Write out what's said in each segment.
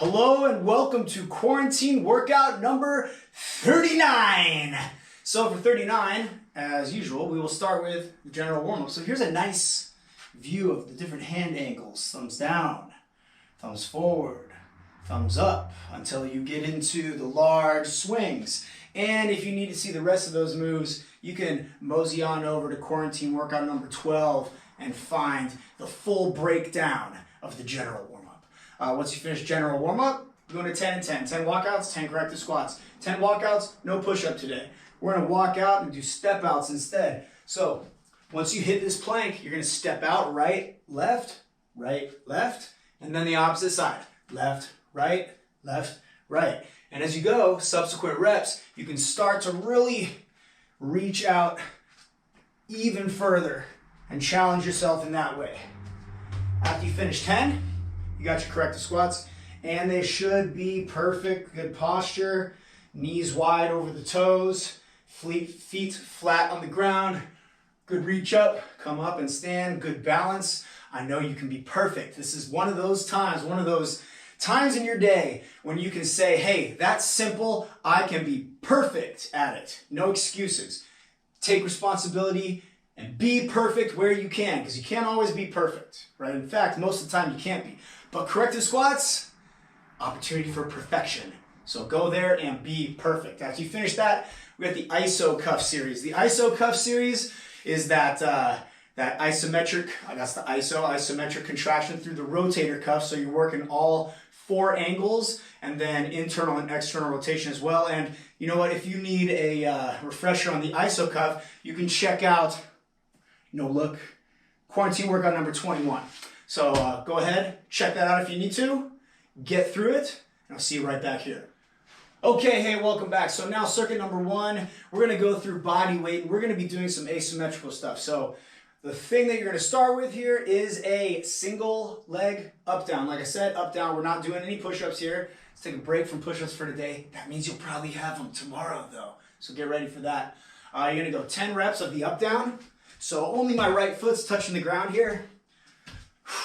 Hello and welcome to quarantine workout number 39. So for 39, as usual, we will start with the general warm-up. So here's a nice view of the different hand angles. Thumbs down, thumbs forward, thumbs up, until you get into the large swings. And if you need to see the rest of those moves, you can mosey on over to quarantine workout number 12 and find the full breakdown of the general warm-up. Once you finish general warm-up, we're going to 10 and 10. 10 walkouts, 10 corrective squats. 10 walkouts, no push-up today. We're going to walk out and do step outs instead. So once you hit this plank, you're going to step out right, left, and then the opposite side. Left, right, right. And as you go, subsequent reps, you can start to really reach out even further and challenge yourself in that way. After you finish 10, you got your corrective squats, and they should be perfect. Good posture, knees wide over the toes, feet flat on the ground. Good reach up, come up and stand, good balance. I know you can be perfect. This is one of those times in your day when you can say, hey, that's simple, I can be perfect at it. No excuses. Take responsibility and be perfect where you can, because you can't always be perfect, right? In fact, most of the time you can't be. But corrective squats, opportunity for perfection. So go there and be perfect. After you finish that, we got the ISO cuff series. The ISO cuff series is that isometric, that's the isometric contraction through the rotator cuff. So you're working all 4 angles and then internal and external rotation as well. And you know what, if you need a refresher on the ISO cuff, you can check out, look, quarantine workout number 21. So go ahead, check that out if you need to, get through it, and I'll see you right back here. Okay, hey, welcome back. So now circuit number 1, we're gonna go through body weight, and we're gonna be doing some asymmetrical stuff. So the thing that you're gonna start with here is a single leg up down. Like I said, up down, we're not doing any push-ups here. Let's take a break from push-ups for today. That means you'll probably have them tomorrow though, so get ready for that. You're gonna go 10 reps of the up down. So only my right foot's touching the ground here.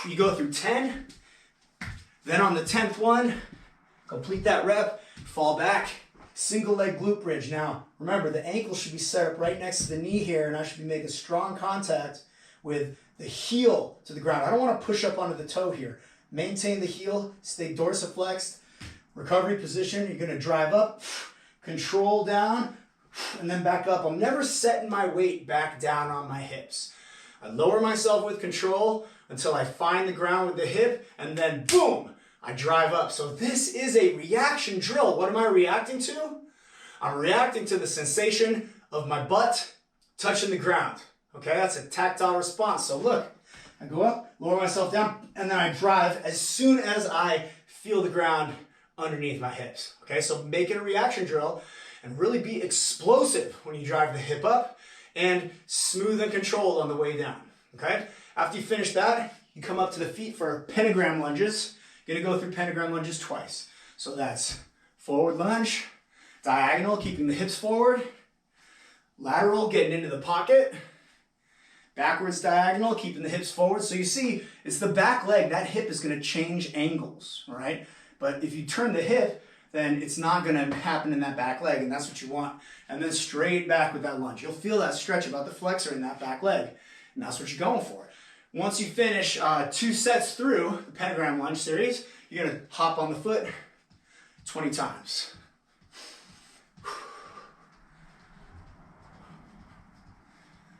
You go through 10, then on the 10th one, complete that rep, fall back, single leg glute bridge. Now, remember, the ankle should be set up right next to the knee here, and I should be making strong contact with the heel to the ground. I don't want to push up onto the toe here. Maintain the heel, stay dorsiflexed, recovery position. You're going to drive up, control down, and then back up. I'm never setting my weight back down on my hips. I lower myself with control until I find the ground with the hip, and then boom, I drive up. So this is a reaction drill. What am I reacting to? I'm reacting to the sensation of my butt touching the ground. Okay, that's a tactile response. So look, I go up, lower myself down, and then I drive as soon as I feel the ground underneath my hips. Okay, so make it a reaction drill and really be explosive when you drive the hip up and smooth and controlled on the way down. Okay, after you finish that, you come up to the feet for pentagram lunges. You're gonna go through pentagram lunges twice. So that's forward lunge, diagonal, keeping the hips forward, lateral, getting into the pocket, backwards diagonal, keeping the hips forward. So you see, it's the back leg, that hip is gonna change angles, all right? But if you turn the hip, then it's not gonna happen in that back leg, and that's what you want. And then straight back with that lunge. You'll feel that stretch about the flexor in that back leg, and that's what you're going for. Once you finish 2 sets through the pentagram lunge series, you're gonna hop on the foot 20 times.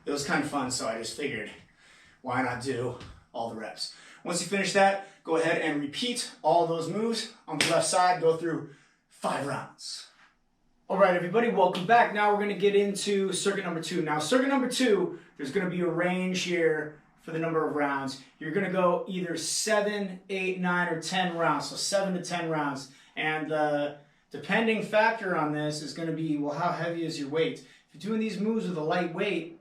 It was kind of fun, so I just figured, why not do all the reps? Once you finish that, go ahead and repeat all those moves on the left side, go through 5 rounds. All right, everybody, welcome back. Now we're gonna get into circuit number 2. Now, circuit number 2, there's gonna be a range here for the number of rounds. You're gonna go either 7, 8, 9, or 10 rounds, so 7 to 10 rounds. And the depending factor on this is gonna be, well, how heavy is your weight? If you're doing these moves with a light weight,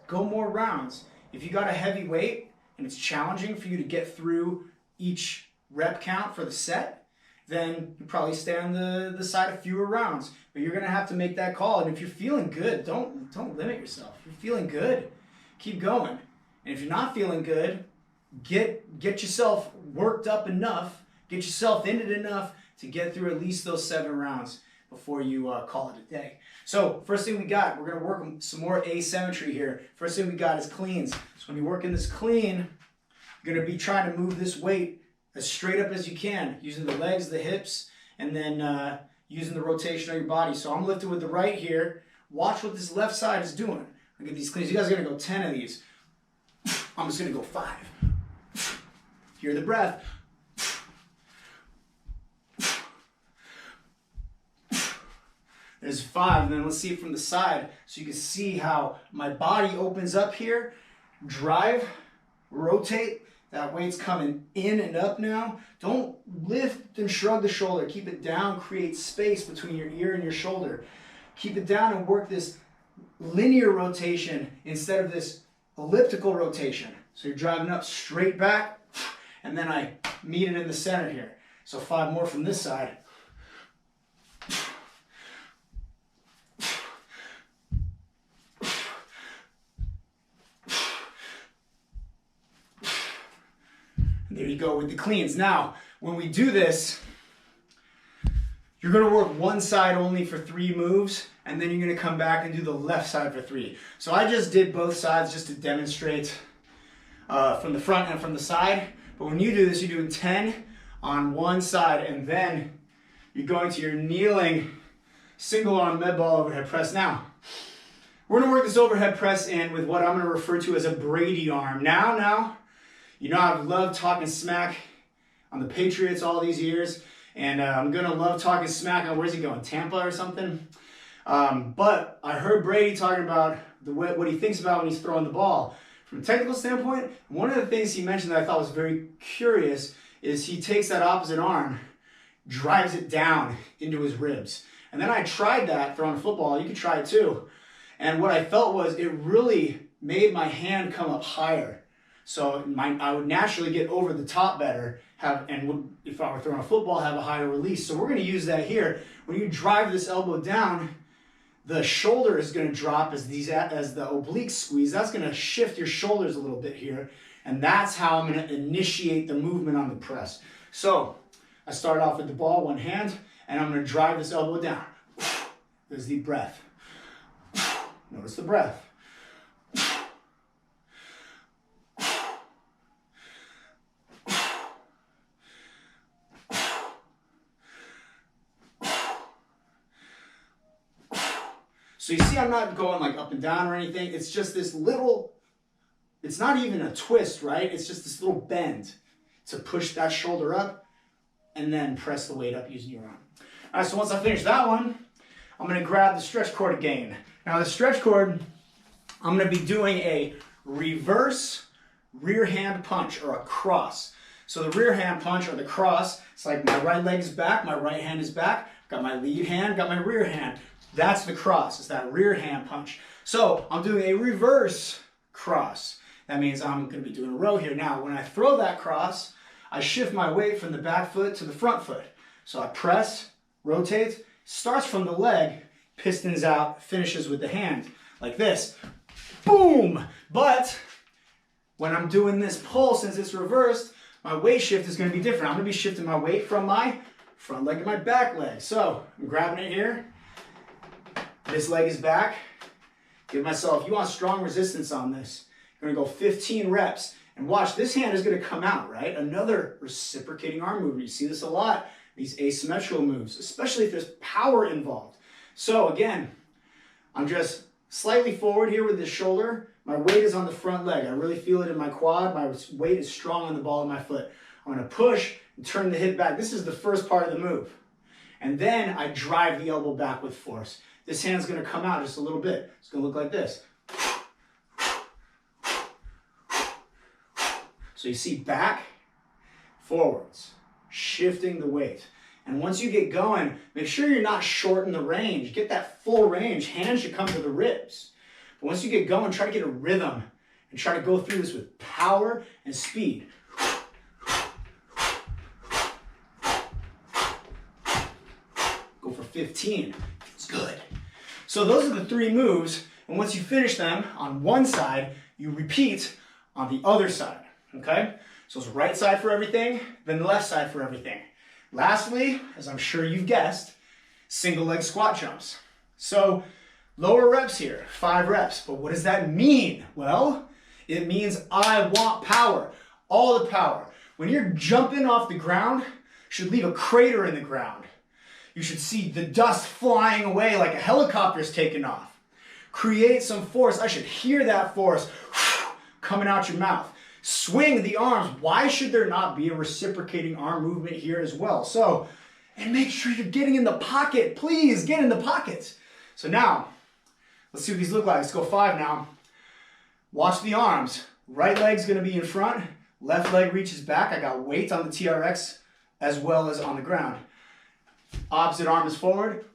go more rounds. If you got a heavy weight and it's challenging for you to get through each rep count for the set, then you probably stay on the side of fewer rounds. But you're gonna have to make that call. And if you're feeling good, don't limit yourself. If you're feeling good, keep going. And if you're not feeling good, get yourself worked up enough Get yourself in it enough to get through at least those 7 rounds before you call it a day. So first thing we got, we're going to work some more asymmetry here. First thing we got is cleans. So when you're working this clean, you're going to be trying to move this weight as straight up as you can, using the legs, the hips, and then using the rotation of your body. So I'm lifting with the right here. Watch what this left side is doing. Look at these cleans. You guys are going to go 10 of these. I'm just going to go 5. Hear the breath. There's 5, and then let's see it from the side so you can see how my body opens up here. Drive, rotate. That weight's coming in and up now. Don't lift and shrug the shoulder. Keep it down. Create space between your ear and your shoulder. Keep it down and work this linear rotation instead of this elliptical rotation. So you're driving up straight back, and then I meet it in the center here. So 5 more from this side. There you go with the cleans. Now, when we do this, you're going to work one side only for 3 moves, and then you're going to come back and do the left side for 3. So I just did both sides just to demonstrate from the front and from the side. But when you do this, you're doing 10 on one side, and then you're going to your kneeling single arm med ball overhead press. Now, we're going to work this overhead press in with what I'm going to refer to as a Brady arm. Now, you know I've loved talking smack on the Patriots all these years, and I'm going to love talking smack on, where's he going, Tampa or something? But I heard Brady talking about what he thinks about when he's throwing the ball. From a technical standpoint, one of the things he mentioned that I thought was very curious is he takes that opposite arm, drives it down into his ribs. And then I tried that throwing a football. You could try it too. And what I felt was it really made my hand come up higher. So I would naturally get over the top better, if I were throwing a football, have a higher release. So we're going to use that here. When you drive this elbow down, the shoulder is going to drop as the obliques squeeze. That's going to shift your shoulders a little bit here. And that's how I'm going to initiate the movement on the press. So I start off with the ball, one hand, and I'm going to drive this elbow down. There's the breath. Notice the breath. So you see I'm not going like up and down or anything. It's just this little, it's not even a twist, right? It's just this little bend to push that shoulder up and then press the weight up using your arm. All right, so once I finish that one, I'm going to grab the stretch cord again. Now the stretch cord, I'm going to be doing a reverse rear hand punch or a cross. So the rear hand punch or the cross, it's like my right leg is back, my right hand is back, got my lead hand, got my rear hand. That's the cross, it's that rear hand punch. So I'm doing a reverse cross. That means I'm going to be doing a row here. Now, when I throw that cross, I shift my weight from the back foot to the front foot. So I press, rotate, starts from the leg, pistons out, finishes with the hand, like this. Boom! But when I'm doing this pull, since it's reversed, my weight shift is going to be different. I'm going to be shifting my weight from my front leg to my back leg. So I'm grabbing it here. This leg is back. Give myself, you want strong resistance on this. You're going to go 15 reps. And watch, this hand is going to come out, right? Another reciprocating arm movement. You see this a lot, these asymmetrical moves, especially if there's power involved. So again, I'm just slightly forward here with the shoulder. My weight is on the front leg. I really feel it in my quad. My weight is strong on the ball of my foot. I'm going to push and turn the hip back. This is the first part of the move. And then I drive the elbow back with force. This hand's going to come out just a little bit. It's going to look like this. So you see back, forwards, shifting the weight. And once you get going, make sure you're not short in the range. Get that full range. Hands should come to the ribs. But once you get going, try to get a rhythm and try to go through this with power and speed. Go for 15. It's good. So those are the 3 moves. And once you finish them on one side, you repeat on the other side. Okay? So it's right side for everything, then the left side for everything. Lastly, as I'm sure you've guessed, single leg squat jumps. So lower reps here, 5 reps. But what does that mean? Well, it means I want power, all the power. When you're jumping off the ground, you should leave a crater in the ground. You should see the dust flying away like a helicopter's taking off. Create some force. I should hear that force coming out your mouth. Swing the arms. Why should there not be a reciprocating arm movement here as well? So, and make sure you're getting in the pocket. Please get in the pocket. So now, let's see what these look like. Let's go 5 now. Watch the arms. Right leg's gonna be in front. Left leg reaches back. I got weight on the TRX as well as on the ground. Opposite arm is forward.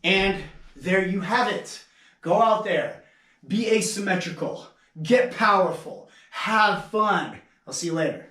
And there you have it. Go out there, be asymmetrical, get powerful, have fun. I'll see you later.